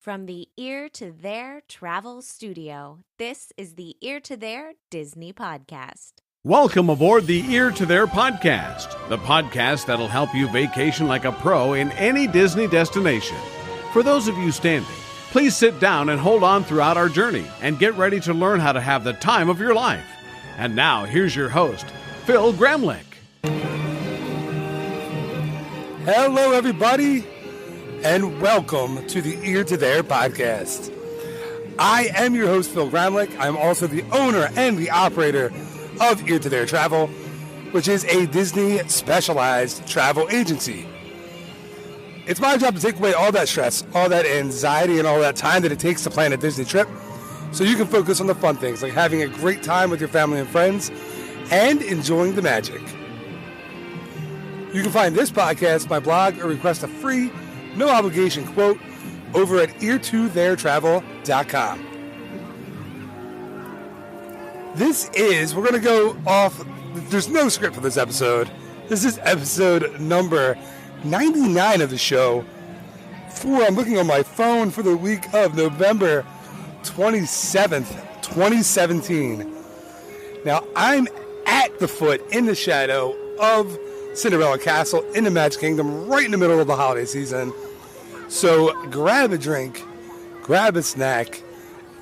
From the Ear to There Travel Studio, this is the Ear to There Disney Podcast. Welcome aboard the Ear to There Podcast, the podcast that'll help you vacation like a pro in any Disney destination. For those of you standing, please sit down and hold on throughout our journey and get ready to learn how to have the time of your life. And now, here's your host, Phil Gramlich. Hello, everybody, and welcome to the Ear to There Podcast. I am your host, Phil Gramlich. I'm also the owner and the operator of Ear to There Travel, which is a Disney specialized travel agency. It's my job to take away all that stress, all that anxiety, and all that time that it takes to plan a Disney trip so you can focus on the fun things like having a great time with your family and friends and enjoying the magic. You can find this podcast, my blog, or request a free, no obligation quote over at ear2theretravel.com. We're going to go off, there's no script for this episode. This is episode number 99 of the show. I'm looking on my phone for the week of November 27th, 2017. Now, I'm at the foot, in the shadow of Cinderella Castle in the Magic Kingdom, right in the middle of the holiday season. So grab a drink, grab a snack,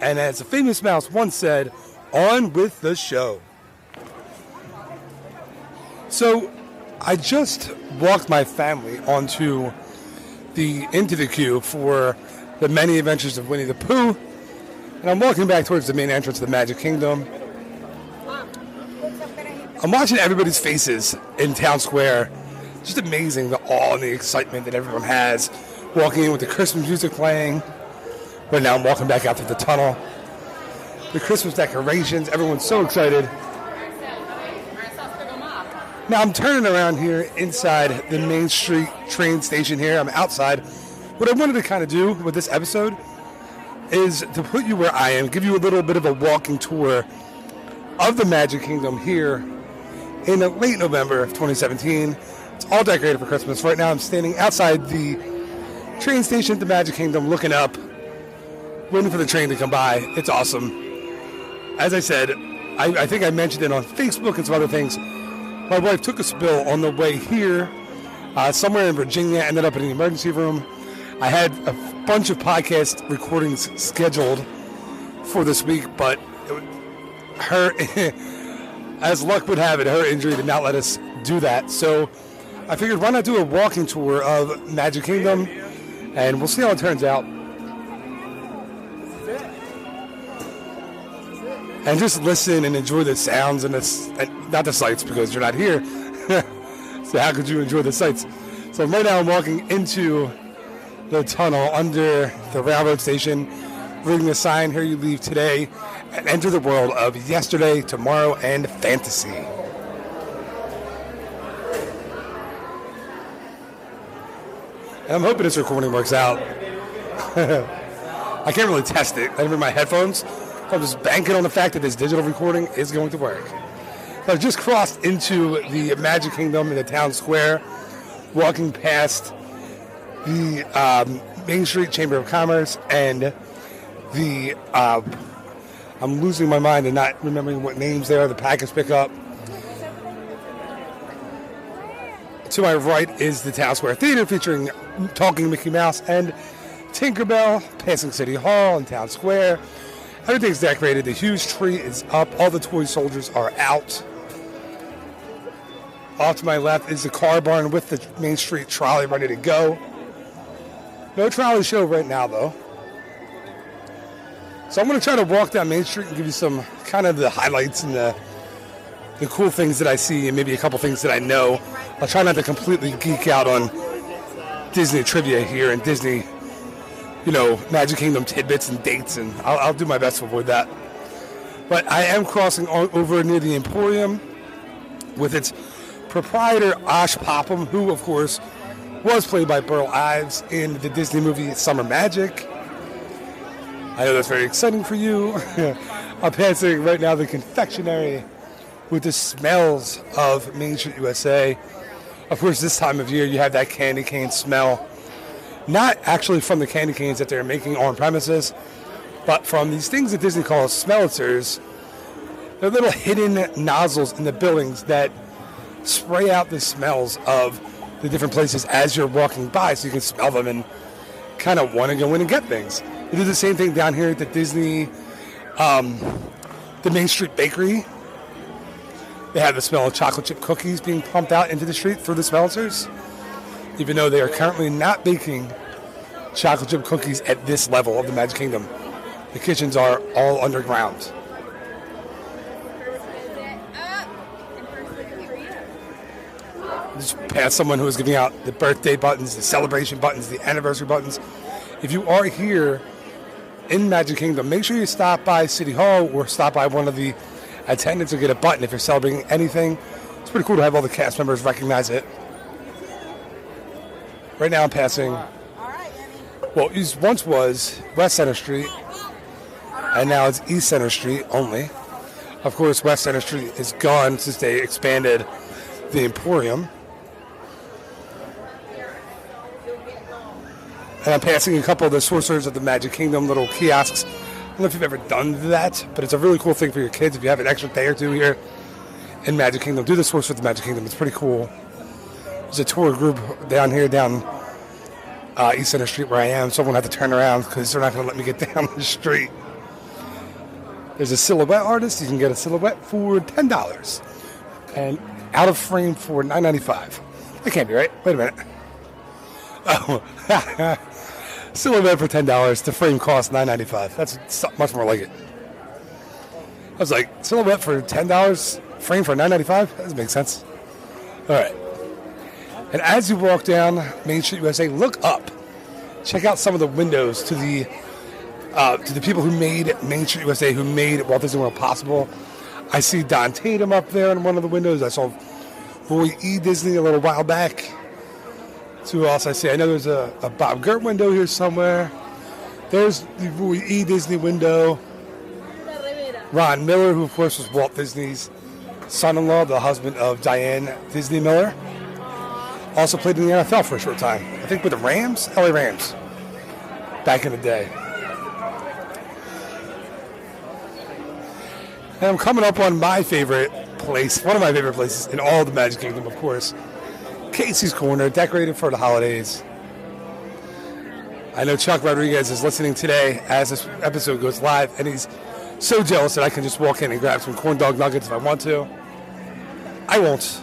and as a famous mouse once said, on with the show. So I just walked my family into the queue for the Many Adventures of Winnie the Pooh, and I'm walking back towards the main entrance of the Magic Kingdom. I'm watching everybody's faces in Town Square. Just amazing, the awe and the excitement that everyone has. Walking in with the Christmas music playing. Right now I'm walking back out to the tunnel. The Christmas decorations, everyone's so excited. Now I'm turning around here inside the Main Street train station here. I'm outside. What I wanted to kind of do with this episode is to put you where I am, give you a little bit of a walking tour of the Magic Kingdom here in late November of 2017. It's all decorated for Christmas. Right now I'm standing outside the train station at the Magic Kingdom looking up, waiting for the train to come by. It's awesome. As I said, I think I mentioned it on Facebook and some other things. My wife took a spill on the way here, somewhere in Virginia, ended up in the emergency room. I had a bunch of podcast recordings scheduled for this week, but her, as luck would have it, her injury did not let us do that. So I figured, why not do a walking tour of Magic Kingdom, and we'll see how it turns out. And just listen and enjoy the sounds and not the sights because you're not here. So how could you enjoy the sights? So right now I'm walking into the tunnel under the railroad station, reading the sign, here you leave today and enter the world of yesterday, tomorrow, and fantasy. And I'm hoping this recording works out. I can't really test it. I have in my headphones. I'm just banking on the fact that this digital recording is going to work. So I've just crossed into the Magic Kingdom in the Town Square, walking past the Main Street Chamber of Commerce and the, I'm losing my mind and not remembering what names they are, the package pickup. To my right is the Town Square Theater featuring Talking Mickey Mouse and Tinkerbell, passing City Hall and Town Square. Everything's decorated. The huge tree is up. All the toy soldiers are out. Off to my left is the car barn with the Main Street trolley ready to go. No trolley show right now, though. So I'm going to try to walk down Main Street and give you some kind of the highlights and the cool things that I see and maybe a couple things that I know. I'll try not to completely geek out on Disney trivia here and Disney, Magic Kingdom tidbits and dates, and I'll do my best to avoid that. But I am crossing over near the Emporium with its proprietor, Osh Popham, who, of course, was played by Burl Ives in the Disney movie Summer Magic. I know that's very exciting for you. I'm passing right now the confectionery with the smells of Main Street USA. Of course, this time of year, you have that candy cane smell not actually from the candy canes that they're making on premises, but from these things that Disney calls smellers. They're little hidden nozzles in the buildings that spray out the smells of the different places as you're walking by, so you can smell them and kind of want to go in and get things. They do the same thing down here at the Disney, the Main Street Bakery. They have the smell of chocolate chip cookies being pumped out into the street through the smellers, even though they are currently not baking chocolate chip cookies at this level of the Magic Kingdom. The kitchens are all underground. Just past someone who is giving out the birthday buttons, the celebration buttons, the anniversary buttons. If you are here in Magic Kingdom, make sure you stop by City Hall or stop by one of the attendants and get a button if you're celebrating anything. It's pretty cool to have all the cast members recognize it. Right now I'm passing, well, it once was West Center Street, and now it's East Center Street only. Of course, West Center Street is gone since they expanded the Emporium. And I'm passing a couple of the Sorcerers of the Magic Kingdom little kiosks. I don't know if you've ever done that, but it's a really cool thing for your kids. If you have an extra day or two here in Magic Kingdom, do the Sorcerers of the Magic Kingdom. It's pretty cool. There's a tour group down here, down East Center Street where I am. Someone had to turn around because they're not going to let me get down the street. There's a silhouette artist. You can get a silhouette for $10 and out of frame for $9.95. That can't be right. Wait a minute. Oh, silhouette for $10. The frame costs $9.95. That's much more like it. I was like, silhouette for $10, frame for $9.95? That doesn't make sense. All right. And as you walk down Main Street USA, look up. Check out some of the windows to the people who made Main Street USA, who made Walt Disney World possible. I see Don Tatum up there in one of the windows. I saw Roy E. Disney a little while back. So who else I see? I know there's a Bob Gert window here somewhere. There's the Roy E. Disney window. Ron Miller, who of course was Walt Disney's son-in-law, the husband of Diane Disney Miller. Also played in the NFL for a short time. I think with the Rams, LA Rams, back in the day. And I'm coming up on my favorite place, one of my favorite places in all the Magic Kingdom, of course. Casey's Corner, decorated for the holidays. I know Chuck Rodriguez is listening today as this episode goes live, and he's so jealous that I can just walk in and grab some corn dog nuggets if I want to. I won't.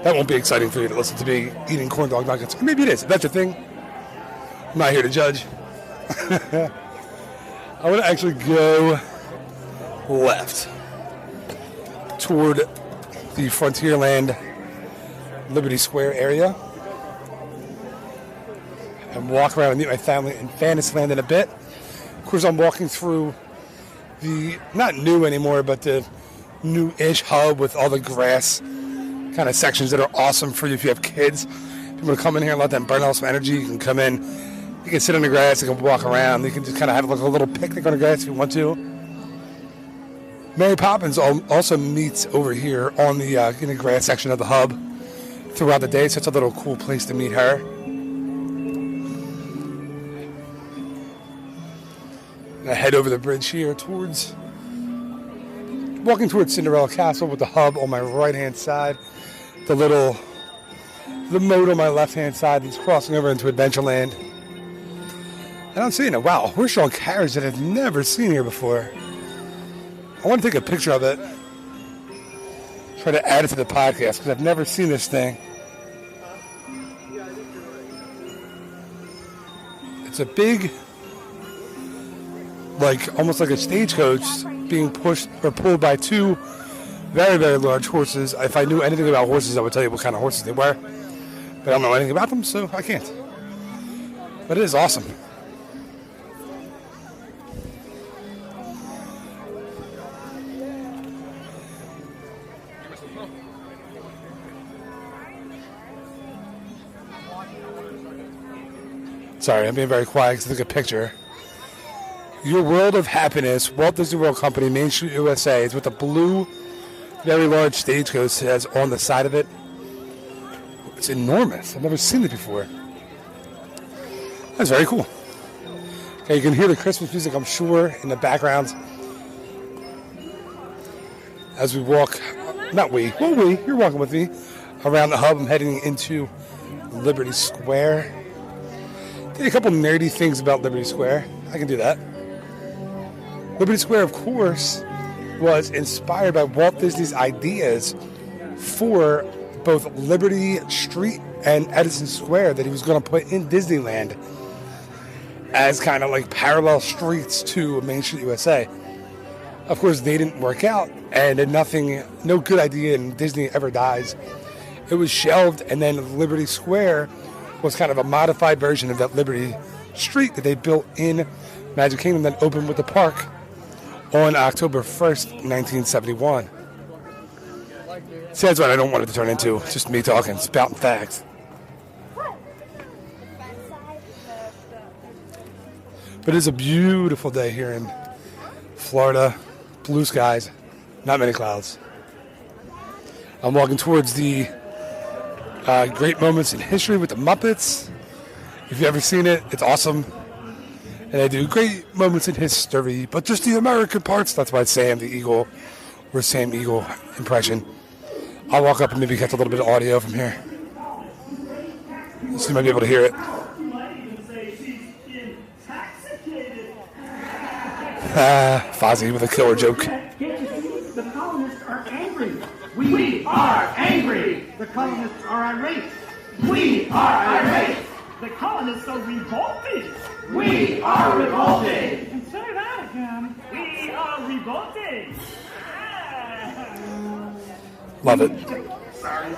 That won't be exciting for you to listen to me eating corn dog nuggets. Or maybe it is. If that's your thing, I'm not here to judge. I want to actually go left toward the Frontierland Liberty Square area and walk around and meet my family in Fantasyland in a bit. Of course, I'm walking through the, not new anymore, but the new-ish hub with all the grass kind of sections that are awesome for you if you have kids. People to come in here and let them burn out some energy. You can come in, you can sit on the grass, you can walk around, you can just kind of have like a little picnic on the grass if you want to. Mary Poppins also meets over here on the in the grass section of the hub throughout the day, so it's a little cool place to meet her. And I head over the bridge here towards, walking towards Cinderella Castle with the hub on my right-hand side, the moat on my left-hand side that's crossing over into Adventureland. And I'm seeing it. Wow, a horse-drawn carriage that I've never seen here before. I want to take a picture of it. Try to add it to the podcast because I've never seen this thing. It's a big, like almost like a stagecoach being pushed or pulled by two very, very large horses. If I knew anything about horses, I would tell you what kind of horses they were. But I don't know anything about them, so I can't. But it is awesome. Sorry, I'm being very quiet because I took a picture. Your World of Happiness, Walt Disney World Company, Main Street USA, is with a blue, very large stagecoach that has on the side of it. It's enormous. I've never seen it before. That's very cool. Okay, you can hear the Christmas music, I'm sure, in the background. As we walk, you're walking with me around the hub. I'm heading into Liberty Square. Did a couple nerdy things about Liberty Square. I can do that. Liberty Square, of course, was inspired by Walt Disney's ideas for both Liberty Street and Edison Square that he was going to put in Disneyland as kind of like parallel streets to Main Street USA. Of course, they didn't work out, and no good idea in Disney ever dies. It was shelved, and then Liberty Square was kind of a modified version of that Liberty Street that they built in Magic Kingdom that opened with the park on October 1st, 1971. See, that's what I don't want it to turn into. It's just me talking, spouting facts. But it's a beautiful day here in Florida. Blue skies, not many clouds. I'm walking towards the Great Moments in History with the Muppets. If you've ever seen it, it's awesome. And they do great moments in history, but just the American parts. That's why it's Sam the Eagle, or Sam Eagle impression. I'll walk up and maybe catch a little bit of audio from here. So you might be able to hear it. Fozzie with a killer joke. The colonists are angry. We are angry. The colonists are irate. We are irate. The colonists are revolted. We are revolted. And say that again. We are revolted. Love it. Sorry.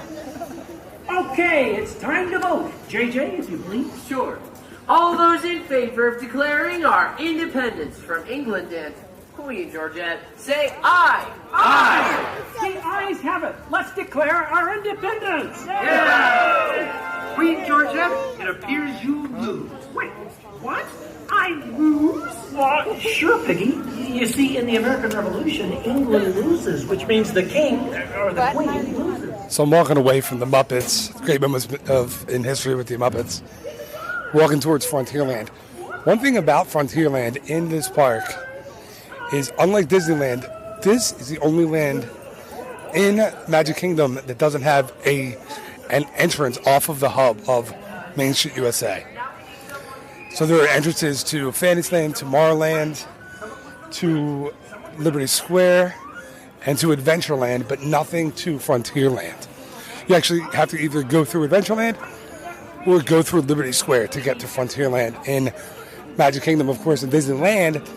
Okay, it's time to vote. JJ, if you please. Sure. All those in favor of declaring our independence from England and Queen Georgette, say aye. Aye. The ayes have it. Let's declare our independence. Yeah. Queen Georgette, it appears you lose. Wait, what? I lose? Well, sure, Piggy. You see, in the American Revolution, England loses, which means the king or the queen loses. So I'm walking away from the Muppets, Great Moments in History with the Muppets, walking towards Frontierland. One thing about Frontierland in this park is, unlike Disneyland, this is the only land in Magic Kingdom that doesn't have an entrance off of the hub of Main Street USA. So there are entrances to Fantasyland, to Tomorrowland, to Liberty Square, and to Adventureland, but nothing to Frontierland. You actually have to either go through Adventureland or go through Liberty Square to get to Frontierland. In Magic Kingdom, of course, in Disneyland,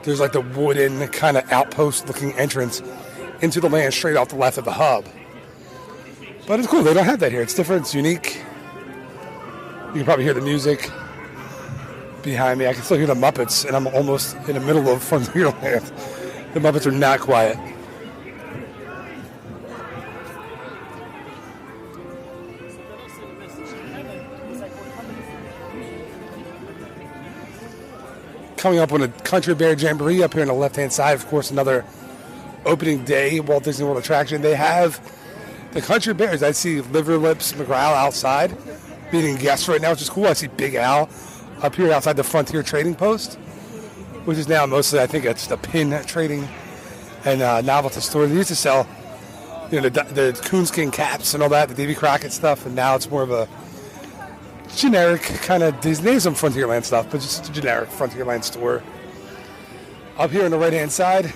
there's like the wooden kind of outpost-looking entrance into the land straight off the left of the hub. But it's cool. They don't have that here. It's different. It's unique. You can probably hear the music behind me. I can still hear the Muppets, and I'm almost in the middle of Frontierland. The Muppets are not quiet. Coming up on a Country Bear Jamboree up here on the left-hand side. Of course, another opening day Walt Disney World attraction. They have the Country Bears. I see Liver Lips McGraw outside meeting guests right now, which is cool. I see Big Al up here outside the Frontier Trading Post, which is now mostly, I think, it's the pin trading and novelty store. They used to sell, the coonskin caps and all that, the Davy Crockett stuff, and now it's more of a generic kind of Disney. There's some Frontierland stuff, but just a generic Frontierland store. Up here on the right-hand side,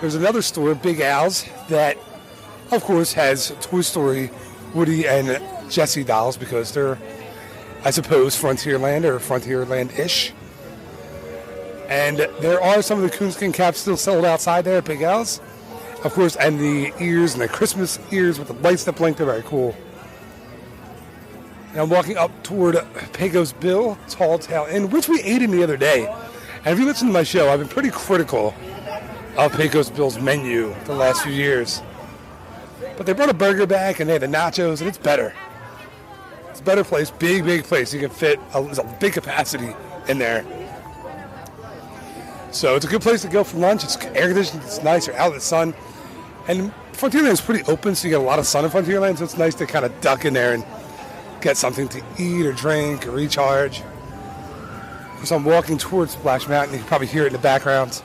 there's another store, Big Al's, that, of course, has Toy Story, Woody, and Jessie dolls because they're, I suppose, Frontierland or Frontierland-ish. And there are some of the coonskin caps still sold outside there at Big Al's. Of course, and the ears and the Christmas ears with the lights that blink, they're very cool. And I'm walking up toward Pecos Bill Tall Tale Inn, which we ate in the other day. And if you listen to my show, I've been pretty critical of Pecos Bill's menu the last few years. But they brought a burger back, and they had the nachos, and it's better. It's a better place, big place. You can fit, there's a big capacity in there. So it's a good place to go for lunch. It's air conditioned, it's nice, you're out in the sun. And Frontierland is pretty open, so you get a lot of sun in Frontierland, so it's nice to kind of duck in there and get something to eat or drink or recharge. So I'm walking towards Splash Mountain. You can probably hear it in the background.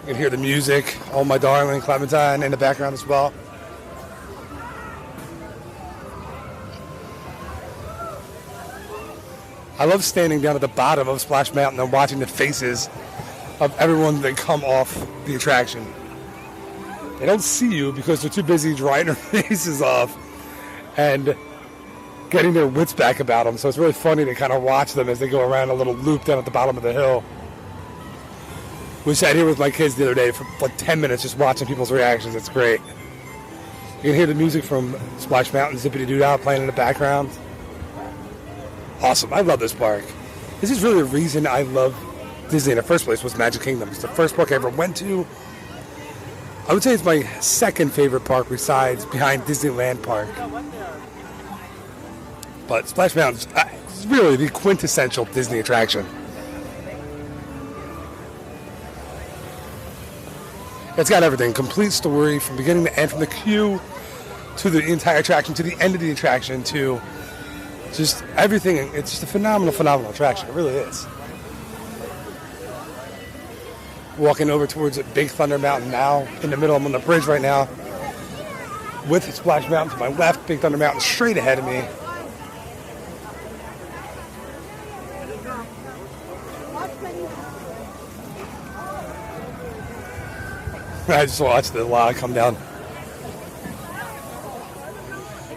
You can hear the music, Oh My Darling, Clementine in the background as well. I love standing down at the bottom of Splash Mountain and watching the faces of everyone that come off the attraction. They don't see you because they're too busy drying their faces off and getting their wits back about them. So it's really funny to kind of watch them as they go around a little loop down at the bottom of the hill. We sat here with my kids the other day for like 10 minutes just watching people's reactions. It's great. You can hear the music from Splash Mountain, Zippity Doo Dah playing in the background. Awesome. I love this park. This is really the reason I love Disney in the first place was Magic Kingdom. It's the first park I ever went to. I would say it's my second favorite park besides behind Disneyland Park. But Splash Mountain is really the quintessential Disney attraction. It's got everything. Complete story from beginning to end, from the queue to the entire attraction, to the end of the attraction, to just everything. It's just a phenomenal attraction. It really is. Walking over towards Big Thunder Mountain now. In the middle, I'm on the bridge right now. With Splash Mountain to my left, Big Thunder Mountain straight ahead of me. I just watched the log come down.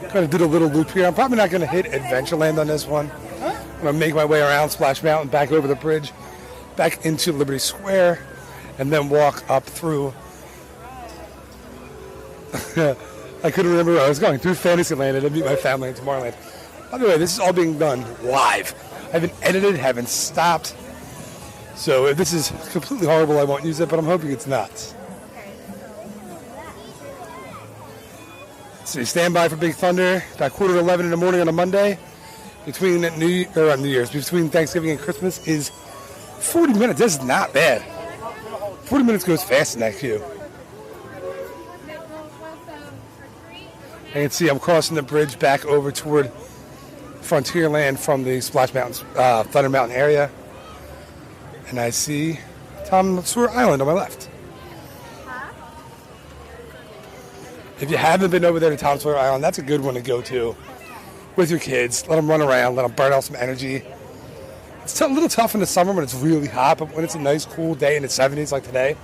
Kind of did a little loop here. I'm probably not going to hit Adventureland on this one. I'm going to make my way around Splash Mountain, back over the bridge, back into Liberty Square, and then walk up through. I couldn't remember where I was going. Through Fantasyland and then meet my family in Tomorrowland. By the way, this is all being done live. I haven't edited, haven't stopped. So if this is completely horrible, I won't use it, but I'm hoping it's not. So stand by for Big Thunder. About 10:45 in the morning on a Monday. Between New Year's, between Thanksgiving and Christmas is 40 minutes. That's not bad. 40 minutes goes fast in that queue. I can see I'm crossing the bridge back over toward Frontierland from the Splash Mountain, Thunder Mountain area. And I see Tom Sawyer Island on my left. If you haven't been over there to Tom Sawyer Island, that's a good one to go to with your kids. Let them run around, let them burn off some energy. It's a little tough in the summer when it's really hot, but when it's a nice, cool day in the 70s like today,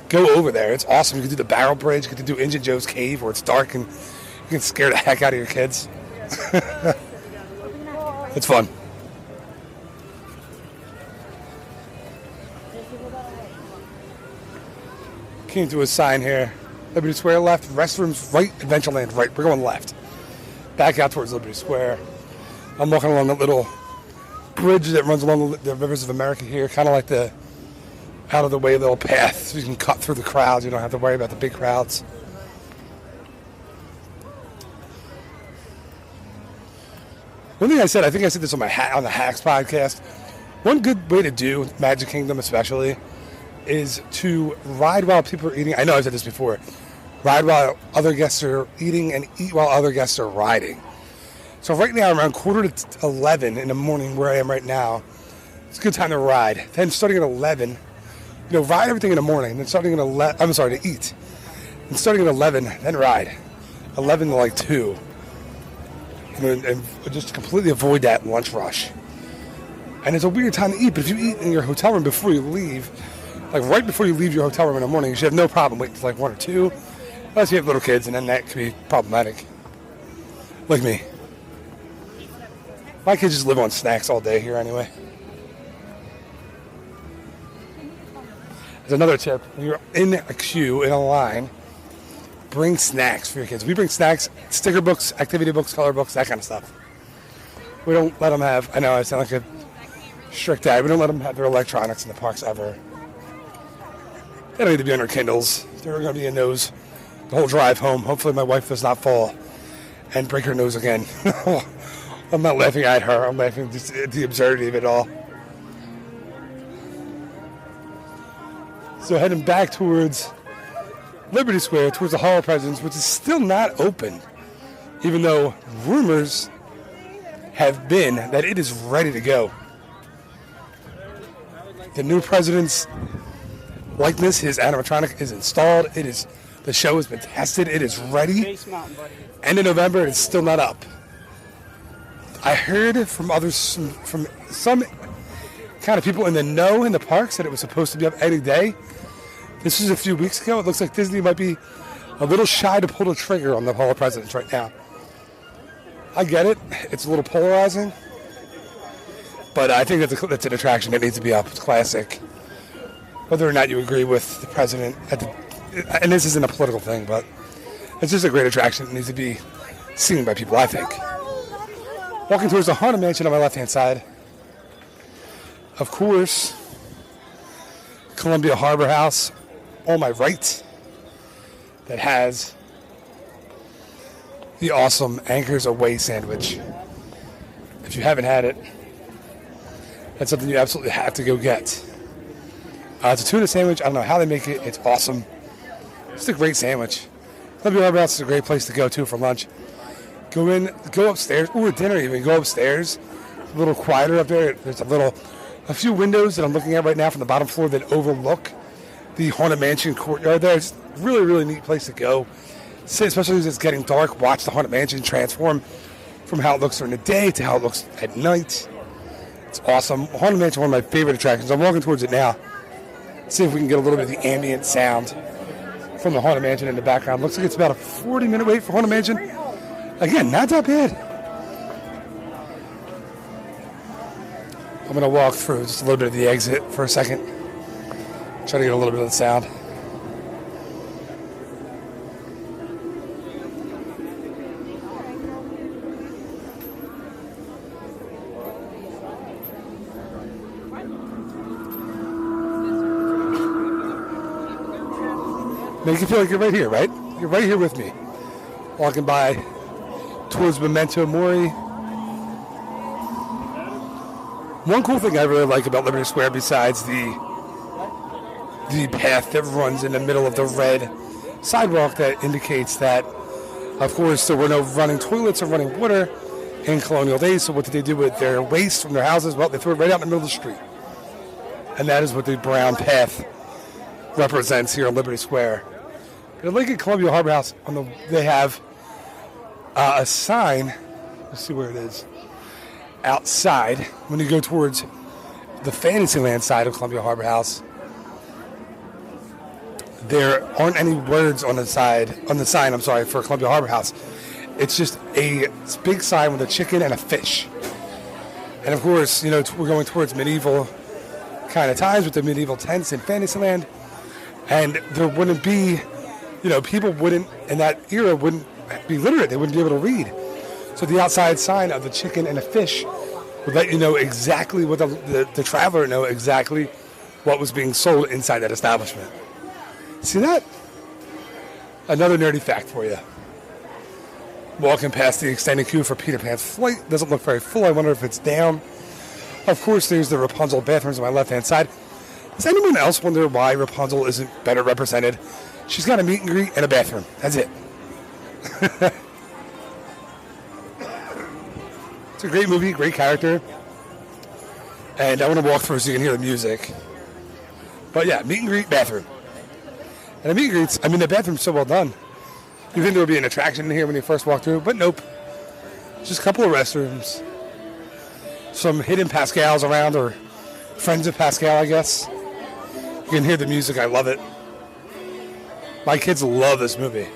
go over there. It's awesome. You can do the Barrel Bridge. You can do Injun Joe's Cave where it's dark and you can scare the heck out of your kids. It's fun. Came to a sign here. Liberty Square left, restrooms right, Adventureland right. We're going left. Back out towards Liberty Square. I'm walking along the little bridge that runs along the rivers of America here, kind of like the out of the way little path so you can cut through the crowds. You don't have to worry about the big crowds. One thing I said, I think I said this on the Hacks podcast. One good way to do Magic Kingdom especially is to ride while people are eating. I know I've said this before. Ride while other guests are eating and eat while other guests are riding. So right now, around 10:45 in the morning where I am right now, it's a good time to ride. Then starting at 11, ride everything in the morning. Then starting at 11, to eat. And starting at 11, then ride. 11 to like 2. And just completely avoid that lunch rush. And it's a weird time to eat, but if you eat in your hotel room before you leave, like right before you leave your hotel room in the morning, you should have no problem waiting for like 1 or 2. Unless you have little kids, and then that could be problematic. Like me. My kids just live on snacks all day here anyway. There's another tip. When you're in a queue, in a line, bring snacks for your kids. We bring snacks, sticker books, activity books, color books, that kind of stuff. We don't let them have, I know I sound like a strict dad, we don't let them have their electronics in the parks ever. They don't need to be on their Kindles. They're going to be in those the whole drive home. Hopefully my wife does not fall and break her nose again. I'm not laughing at her. I'm laughing at the absurdity of it all. So heading back towards Liberty Square, towards the Hall of Presidents, which is still not open, even though rumors have been that it is ready to go. The new president's likeness, his animatronic, is installed. The show has been tested. It is ready. End of November, it's still not up. I heard from others, from some kind of people in the know in the parks, that it was supposed to be up any day. This was a few weeks ago. It looks like Disney might be a little shy to pull the trigger on the Hall of Presidents right now. I get it. It's a little polarizing. But I think that's an attraction that needs to be up. It's classic. Whether or not you agree with the president, and this isn't a political thing, but it's just a great attraction that needs to be seen by people, I think. Walking towards the Haunted Mansion on my left-hand side. Of course, Columbia Harbor House on my right, that has the awesome Anchors Away sandwich. If you haven't had it, that's something you absolutely have to go get. It's a tuna sandwich. I don't know how they make it. It's awesome. It's a great sandwich. Columbia Harbor House is a great place to go to for lunch. Go upstairs, or dinner even. Go upstairs. It's a little quieter up there. There's a few windows that I'm looking at right now from the bottom floor that overlook the Haunted Mansion courtyard there. It's a really, really neat place to go. Especially as it's getting dark, watch the Haunted Mansion transform from how it looks during the day to how it looks at night. It's awesome. Haunted Mansion is one of my favorite attractions. I'm walking towards it now. See if we can get a little bit of the ambient sound from the Haunted Mansion in the background. Looks like it's about a 40-minute wait for Haunted Mansion. Again, not that bad. I'm going to walk through just a little bit of the exit for a second. Try to get a little bit of the sound. Make you feel like you're right here, right? You're right here with me. Walking by towards Memento Mori. One cool thing I really like about Liberty Square, besides the path that runs in the middle of the red sidewalk that indicates that, of course, there were no running toilets or running water in colonial days. So what did they do with their waste from their houses? Well, they threw it right out in the middle of the street. And that is what the brown path represents here on Liberty Square. But like at Columbia Harbor House, they have a sign. Let's see where it is. Outside, when you go towards the Fantasyland side of Columbia Harbor House, there aren't any words on the sign, for Columbia Harbor House. It's just a big sign with a chicken and a fish. And of course, we're going towards medieval kind of times with the medieval tents in Fantasyland. And there wouldn't be, people wouldn't, in that era, wouldn't be literate. They wouldn't be able to read. So the outside sign of the chicken and the fish would let you know exactly what the traveler know exactly what was being sold inside that establishment. See that? Another nerdy fact for you. Walking past the extended queue for Peter Pan's flight. Doesn't look very full. I wonder if it's down. Of course, there's the Rapunzel bathrooms on my left-hand side. Does anyone else wonder why Rapunzel isn't better represented? She's got a meet and greet and a bathroom. That's it. It's a great movie, great character. And I want to walk through so you can hear the music. But yeah, meet and greet, bathroom. And the meet and greets, the bathroom's so well done. You think there would be an attraction in here when you first walk through, but nope. Just a couple of restrooms. Some hidden Pascals around, or friends of Pascal, I guess. You can hear the music. I love it. My kids love this movie.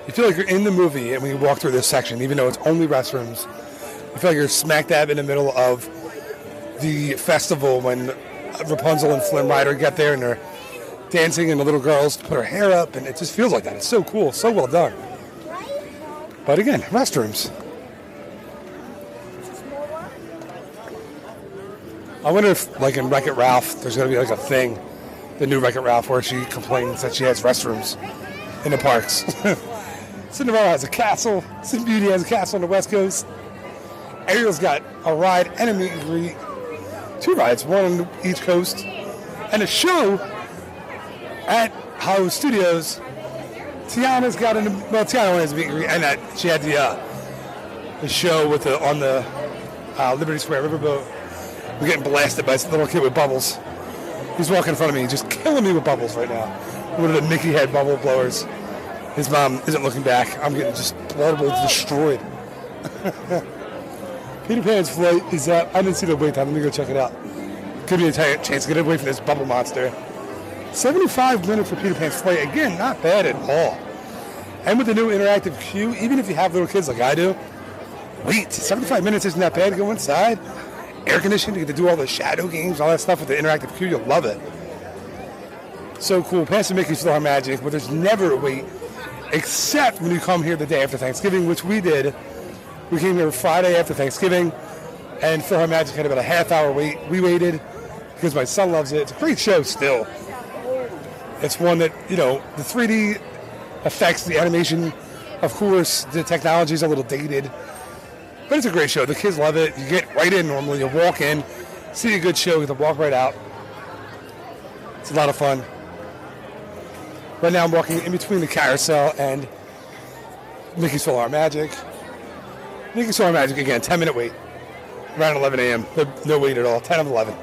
You feel like you're in the movie, and when you walk through this section, even though it's only restrooms, you feel like you're smack dab in the middle of the festival when Rapunzel and Flynn Rider get there and they're dancing, and the little girls put her hair up, and it just feels like that. It's so cool, so well done. But again, restrooms. I wonder if, like in Wreck-It Ralph, there's going to be like a thing, the new Wreck-It Ralph, where she complains that she has restrooms in the parks. Cinderella has a castle. Sleeping Beauty has a castle on the West Coast. Ariel's got a ride and a meet and greet. 2 rides, one on each coast. And a show at Hollywood Studios. Tiana's got Tiana has a meet and greet, and that she had the show with on the Liberty Square Riverboat. We're getting blasted by this little kid with bubbles. He's walking in front of me, just killing me with bubbles right now. One of the Mickey head bubble blowers. His mom isn't looking back. I'm getting just bloodable destroyed. Peter Pan's flight is up. I didn't see the wait time. Let me go check it out. Could be a chance to get away from this bubble monster. 75 minutes for Peter Pan's flight. Again, not bad at all. And with the new interactive queue, even if you have little kids like I do, wait, 75 minutes isn't that bad to go inside. Air conditioning, you get to do all the shadow games, all that stuff with the interactive queue. You'll love it. So cool. Past the Mickey's PhilharMagic, but there's never a wait, except when you come here the day after Thanksgiving, which we did. We came here Friday after Thanksgiving, and PhilharMagic had about a half-hour wait. We waited because my son loves it. It's a great show still. It's one that, the 3D effects, the animation, of course, the technology is a little dated. But it's a great show. The kids love it. You get right in normally. You walk in, see a good show, you get to walk right out. It's a lot of fun. Right now I'm walking in between the carousel and Mickey's PhilharMagic. Mickey's PhilharMagic, again, 10-minute wait. Around 11 a.m. No wait at all. 10 of 11.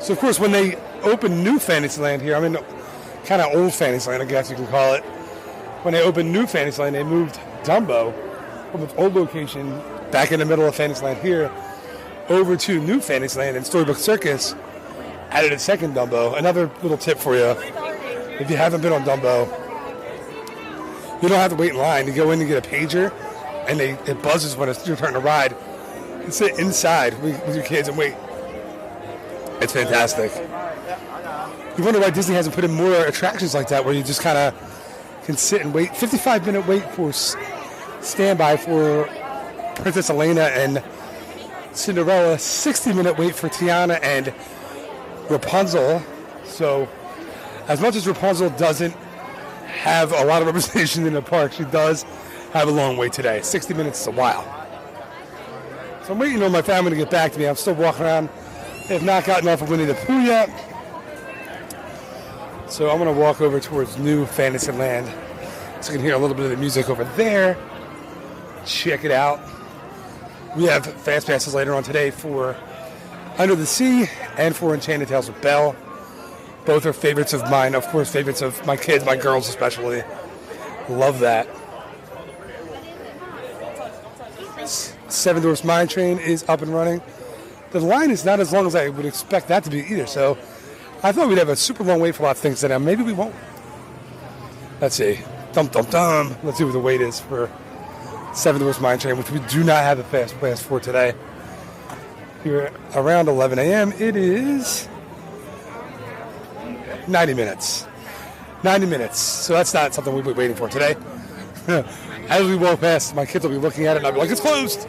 So, of course, when they open new Fantasyland here, I'm in kind of old Fantasyland, I guess you can call it. When they opened new Fantasyland, they moved Dumbo from its old location back in the middle of Fantasyland here over to new Fantasyland and Storybook Circus. Added a second Dumbo. Another little tip for you. If you haven't been on Dumbo, you don't have to wait in line. You go in and get a pager, and it buzzes when it's your turn to ride. You sit inside with your kids and wait. It's fantastic. You wonder why Disney hasn't put in more attractions like that where you just kind of can sit and wait. 55-minute wait for standby for Princess Elena and Cinderella. 60-minute wait for Tiana and Rapunzel. So as much as Rapunzel doesn't have a lot of representation in the park, she does have a long wait today. 60 minutes is a while. So I'm waiting on my family to get back to me. I'm still walking around. They have not gotten off of Winnie the Pooh yet. So I'm going to walk over towards New Fantasyland so you can hear a little bit of the music over there. Check it out. We have Fast Passes later on today for Under the Sea and for Enchanted Tales with Belle. Both are favorites of mine, of course, favorites of my kids, my girls especially. Love that. Seven Dwarfs Mine Train is up and running. The line is not as long as I would expect that to be either, so I thought we'd have a super long wait for a lot of things today. Maybe we won't. Let's see. Dum-dum-dum. Let's see what the wait is for Seven Dwarfs Mine Train, which we do not have a fast pass for today. Here around 11 a.m. It is 90 minutes. 90 minutes. So that's not something we'll be waiting for today. As we walk past, my kids will be looking at it and I'll be like, it's closed!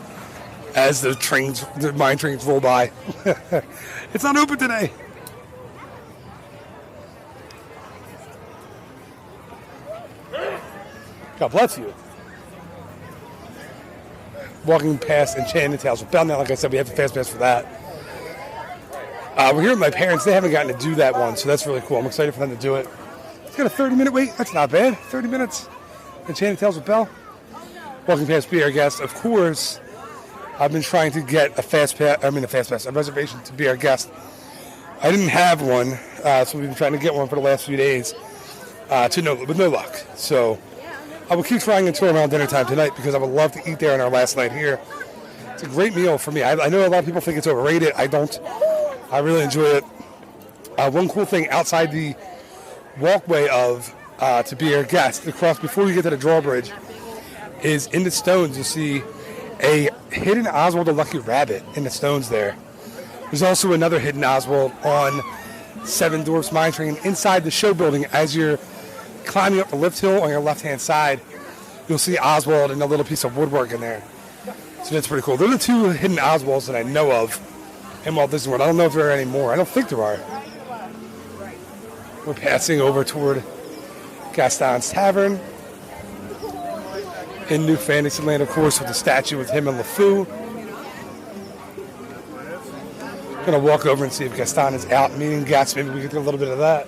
As the mine trains roll by. It's not open today. God bless you. Walking past Enchanted Tales with Belle now, like I said, we have the fast pass for that. We're here with my parents. They haven't gotten to do that one, so that's really cool. I'm excited for them to do it. It's got a 30-minute wait. That's not bad. 30 minutes. Enchanted Tales with Belle. Walking past Be Our Guest. Of course, I've been trying to get a reservation to Be Our Guest. I didn't have one, so we've been trying to get one for the last few days with no luck. So I will keep trying until around dinner time tonight because I would love to eat there on our last night here. It's a great meal for me. I know a lot of people think it's overrated. I don't. I really enjoy it. One cool thing outside the walkway of to Be Our Guest, across before you get to the drawbridge, is in the stones you'll see a hidden Oswald the Lucky Rabbit in the stones there. There's also another hidden Oswald on Seven Dwarfs Mine Train inside the show building. As you're climbing up the lift hill on your left-hand side, you'll see Oswald and a little piece of woodwork in there. So that's pretty cool. They're the two hidden Oswalds that I know of in Walt Disney World. I don't know if there are any more. I don't think there are. We're passing over toward Gaston's Tavern in New Fantasyland, of course, with the statue with him and LeFou. Gonna walk over and see if Gaston is out meeting guests. Maybe we can do a little bit of that.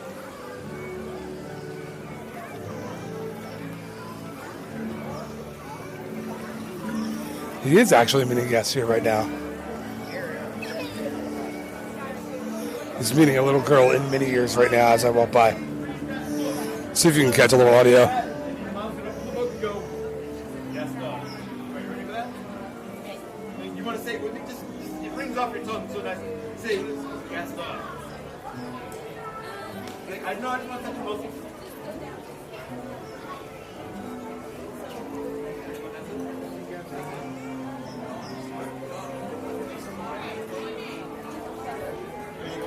He is actually meeting a guest here right now. He's meeting a little girl in mini ears right now as I walk by. See if you can catch a little audio. You want to say, just it rings off your tongue so nice. Say, yes, I know I just want to touch your muscles.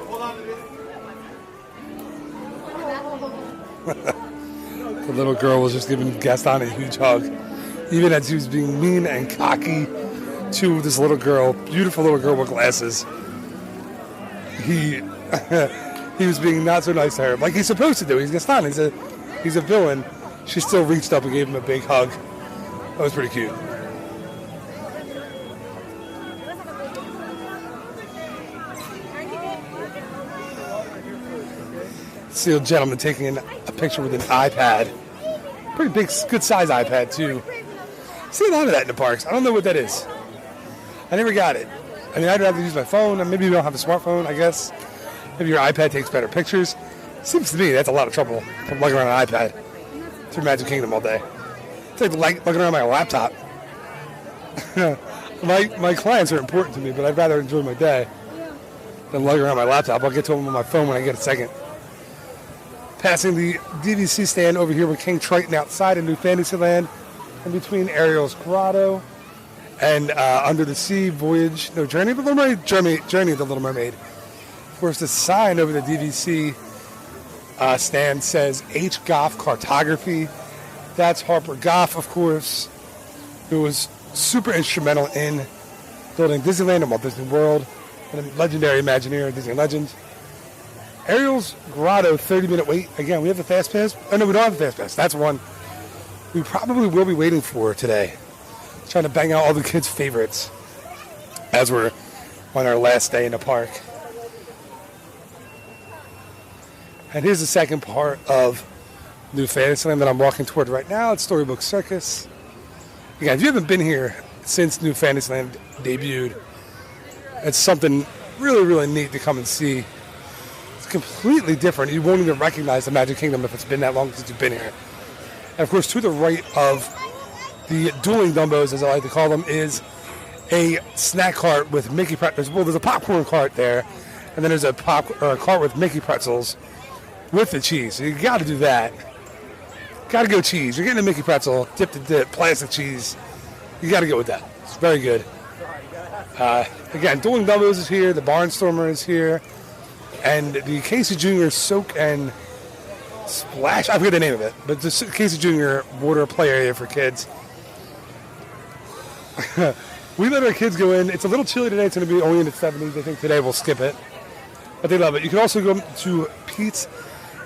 Hold on to this. The little girl was just giving Gaston a huge hug, even as he was being mean and cocky to this little girl, beautiful little girl with glasses. He he was being not so nice to her, like he's supposed to do. He's Gaston. He's a villain. She still reached up and gave him a big hug. That was pretty cute. See a gentleman taking a picture with an iPad. Pretty big, good size iPad too. See a lot of that in the parks. I don't know what that is. I never got it. I mean, I'd rather use my phone. Maybe you don't have a smartphone, I guess. Maybe your iPad takes better pictures. Seems to me that's a lot of trouble from lugging around an iPad through Magic Kingdom all day. It's like lugging around my laptop. my clients are important to me, but I'd rather enjoy my day than lugging around my laptop. I'll get to them on my phone when I get a second. Passing the DVC stand over here with King Triton outside of New Fantasyland, in between Ariel's Grotto and Under the Sea Voyage, no, Journey of the Little Mermaid, Journey of the Little Mermaid. Of course, the sign over the DVC stand says H. Goff Cartography. That's Harper Goff, of course, who was super instrumental in building Disneyland and Walt Disney World, and a legendary Imagineer of Disney Legends. Ariel's Grotto, 30-minute wait. Again, we have the Fast Pass. Oh, no, we don't have the Fast Pass. That's one we probably will be waiting for today. Trying to bang out all the kids' favorites as we're on our last day in the park. And here's the second part of New Fantasyland that I'm walking toward right now. It's Storybook Circus. Again, if you haven't been here since New Fantasyland debuted, it's something really, really neat to come and see. It's completely different. You won't even recognize the Magic Kingdom if it's been that long since you've been here. And, of course, to the right of the dueling Dumbos, as I like to call them, is a snack cart with Mickey pretzels. Well, there's a popcorn cart there, and then there's a cart with Mickey pretzels with the cheese. So you got to do that. Got to go cheese. You're getting a Mickey pretzel, dip to dip, plastic cheese. You got to go with that. It's very good. Again, Dueling Dumbos is here. The Barnstormer is here. And the Casey Jr. Soak and Splash, I forget the name of it, but the Casey Jr. water play area for kids. We let our kids go in. It's a little chilly today. It's going to be only in the 70s. I think today we'll skip it. But they love it. You can also go to Pete's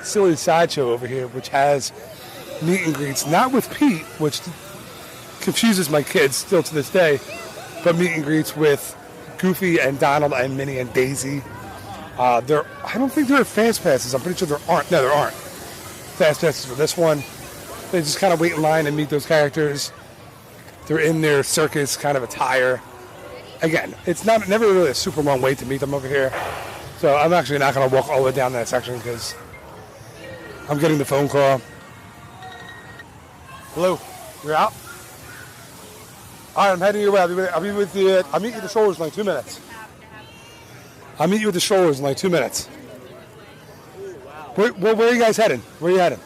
Silly Sideshow over here, which has meet and greets. Not with Pete, which confuses my kids still to this day, but meet and greets with Goofy and Donald and Minnie and Daisy. I don't think there are fast passes. I'm pretty sure there aren't. No, there aren't fast passes for this one. They just kind of wait in line and meet those characters. They're in their circus kind of attire. Again, it's never really a super long wait to meet them over here. So I'm actually not going to walk all the way down that section because I'm getting the phone call. Hello, you're out? All right, I'm heading your way. I'll be with you. I'll meet you at the shoulders in like 2 minutes. I'll meet you at the shoulders in like 2 minutes. Where are you guys heading? Where are you heading?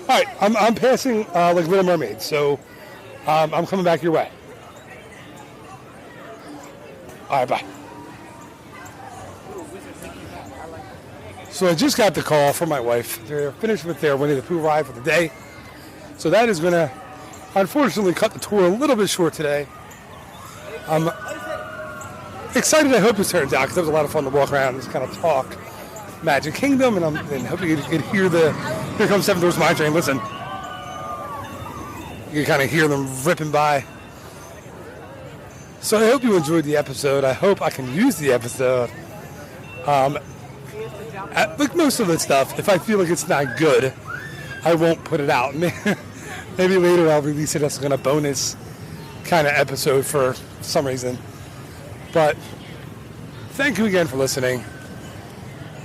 All right, I'm passing like Little Mermaid, so I'm coming back your way. All right, bye. So I just got the call from my wife. They're finished with their Winnie the Pooh ride for the day. So that is going to, unfortunately, cut the tour a little bit short today. I'm excited. I hope this turns out because it was a lot of fun to walk around and just kind of talk Magic Kingdom, and hope you can hear Here Comes Seven Dwarfs Mine Train. Listen, you can kind of hear them ripping by. So I hope you enjoyed the episode. I hope I can use the episode. Like most of the stuff, if I feel like it's not good, I won't put it out. Maybe later I'll release it as like a bonus kind of episode for some reason. But thank you again for listening.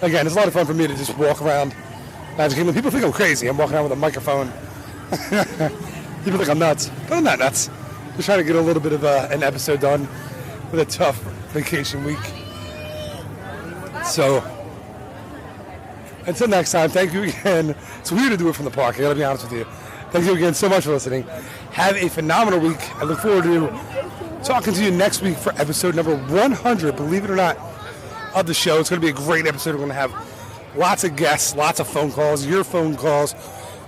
Again, it's a lot of fun for me to just walk around Magic Kingdom. People think I'm crazy. I'm walking around with a microphone. People think I'm nuts. But I'm not nuts. Just trying to get a little bit of an episode done with a tough vacation week. So, until next time, thank you again. It's weird to do it from the park, I gotta be honest with you. Thank you again so much for listening. Have a phenomenal week. I look forward to talking to you next week for episode number 100, believe it or not, of the show. It's going to be a great episode. We're going to have lots of guests, lots of phone calls, your phone calls,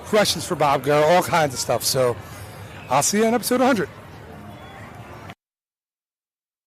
questions for Bob Gurr, all kinds of stuff. So I'll see you on episode 100.